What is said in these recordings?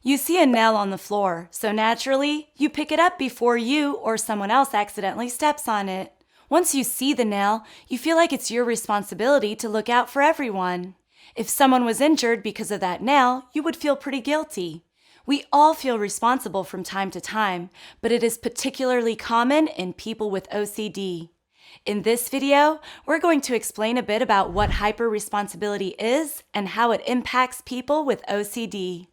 You see a nail on the floor, so naturally, you pick it up before you or someone else accidentally steps on it. Once you see the nail, you feel like it's your responsibility to look out for everyone. If someone was injured because of that nail, you would feel pretty guilty. We all feel responsible from time to time, but it is particularly common in people with OCD. In this video, we're going to explain a bit about what hyperresponsibility is and how it impacts people with OCD.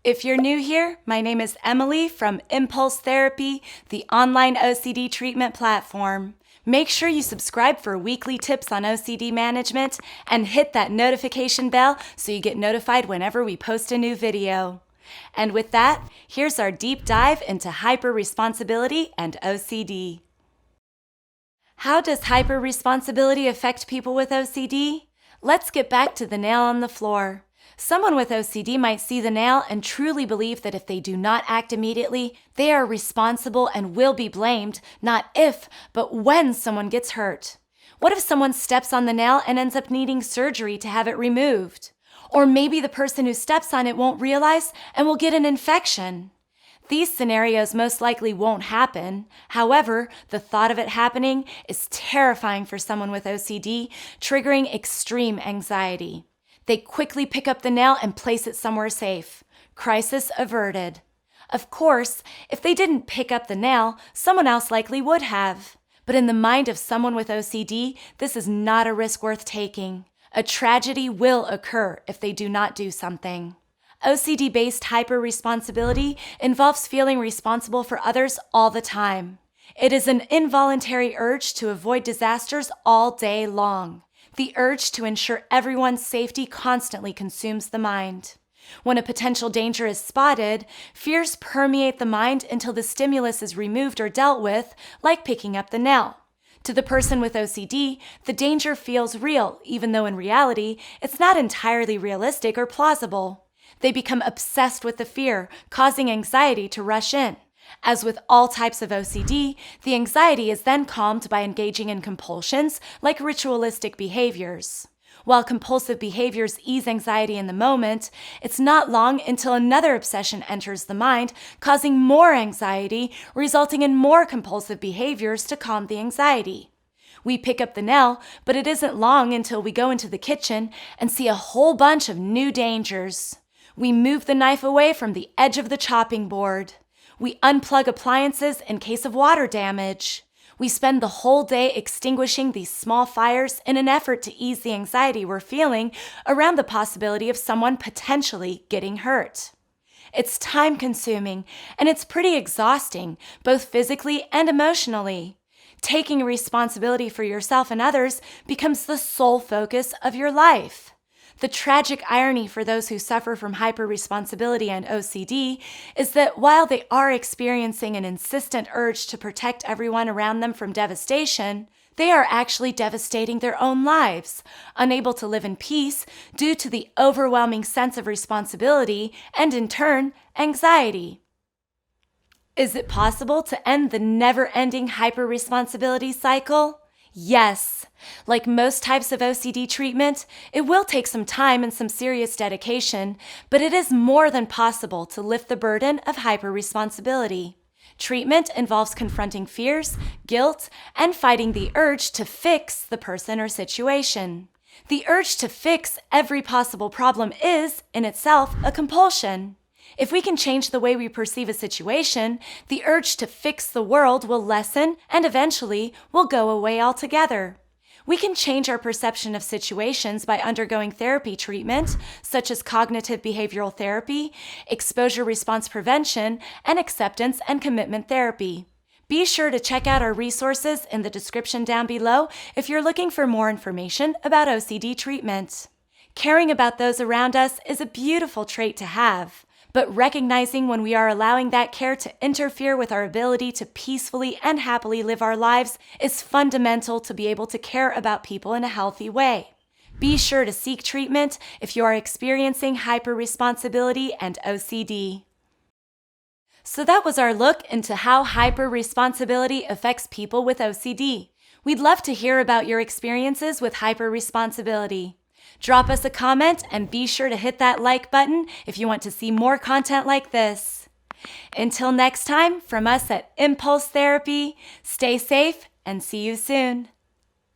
If you're new here, my name is Emily from Impulse Therapy, the online OCD treatment platform. Make sure you subscribe for weekly tips on OCD management and hit that notification bell so you get notified whenever we post a new video. And with that, here's our deep dive into hyperresponsibility and OCD. How does hyperresponsibility affect people with OCD? Let's get back to the nail on the floor. Someone with OCD might see the nail and truly believe that if they do not act immediately, they are responsible and will be blamed, not if, but when someone gets hurt. What if someone steps on the nail and ends up needing surgery to have it removed? Or maybe the person who steps on it won't realize and will get an infection. These scenarios most likely won't happen. However, the thought of it happening is terrifying for someone with OCD, triggering extreme anxiety. They quickly pick up the nail and place it somewhere safe. Crisis averted. Of course, if they didn't pick up the nail, someone else likely would have. But in the mind of someone with OCD, this is not a risk worth taking. A tragedy will occur if they do not do something. OCD-based hyperresponsibility involves feeling responsible for others all the time. It is an involuntary urge to avoid disasters all day long. The urge to ensure everyone's safety constantly consumes the mind. When a potential danger is spotted, fears permeate the mind until the stimulus is removed or dealt with, like picking up the nail. To the person with OCD, the danger feels real, even though in reality, it's not entirely realistic or plausible. They become obsessed with the fear, causing anxiety to rush in. As with all types of OCD, the anxiety is then calmed by engaging in compulsions like ritualistic behaviors. While compulsive behaviors ease anxiety in the moment, it's not long until another obsession enters the mind, causing more anxiety, resulting in more compulsive behaviors to calm the anxiety. We pick up the nail, but it isn't long until we go into the kitchen and see a whole bunch of new dangers. We move the knife away from the edge of the chopping board. We unplug appliances in case of water damage. We spend the whole day extinguishing these small fires in an effort to ease the anxiety we're feeling around the possibility of someone potentially getting hurt. It's time-consuming, and it's pretty exhausting, both physically and emotionally. Taking responsibility for yourself and others becomes the sole focus of your life. The tragic irony for those who suffer from hyperresponsibility and OCD is that while they are experiencing an insistent urge to protect everyone around them from devastation, they are actually devastating their own lives, unable to live in peace due to the overwhelming sense of responsibility and, in turn, anxiety. Is it possible to end the never-ending hyperresponsibility cycle? Yes. Like most types of OCD treatment, it will take some time and some serious dedication, but it is more than possible to lift the burden of hyperresponsibility. Treatment involves confronting fears, guilt, and fighting the urge to fix the person or situation. The urge to fix every possible problem is, in itself, a compulsion. If we can change the way we perceive a situation, the urge to fix the world will lessen and eventually will go away altogether. We can change our perception of situations by undergoing therapy treatment, such as cognitive behavioral therapy, exposure response prevention, and acceptance and commitment therapy. Be sure to check out our resources in the description down below if you're looking for more information about OCD treatment. Caring about those around us is a beautiful trait to have. But recognizing when we are allowing that care to interfere with our ability to peacefully and happily live our lives is fundamental to be able to care about people in a healthy way. Be sure to seek treatment if you are experiencing hyperresponsibility and OCD. So that was our look into how hyperresponsibility affects people with OCD. We'd love to hear about your experiences with hyperresponsibility. Drop us a comment and be sure to hit that like button if you want to see more content like this. Until next time, from us at Impulse Therapy, stay safe and see you soon.